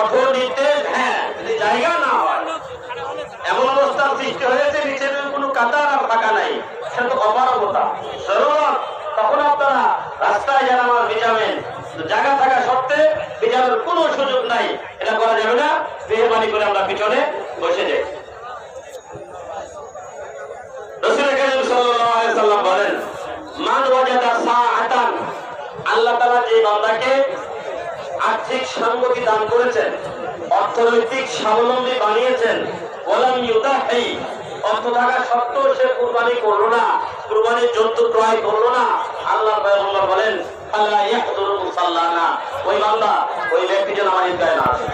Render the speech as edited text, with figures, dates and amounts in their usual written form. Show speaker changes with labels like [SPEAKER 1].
[SPEAKER 1] কঠোর নির্দেশ, হ্যাঁ, যদি জায়গা না হয়, এমন অবস্থার সৃষ্টি হয়েছে নিচের কোনো কাতার আর ফাঁকা নাই, সেটা তো অপারগতা জরুরত, তখন আপনারা রাস্তায় যারা আমার ভিজাবেন, জায়গা থাকা সত্ত্বে ভিজানোর কোনো সুযোগ নাই, এটা করা যাবে না। মেহরবানি করে আমরা পিছনে বসে যাই। রাসূল কারীম সাল্লাল্লাহু আলাইহি ওয়াসাল্লাম বলেন, মান ওয়াজাদা সাআতান, আল্লাহ তাআলা যে বান্দাকে আর্থিক সঙ্গতি দান করেছেন, অর্থনৈতিক স্বাবলম্বী বানিয়েছেন, ওয়ালাম ইউদাহি, অর্থ থাকা সত্ত্বেও সে কুরবানি করলো না, কুরবানির জন্তু ক্রয় করলো না, আল্লাহ পয়গম্বর বলেন, ফালা ইয়াহদুরু মুসাল্লানা, ওই বান্দা, ওই ব্যক্তি যেন আমার ঈদগাহে না আসে।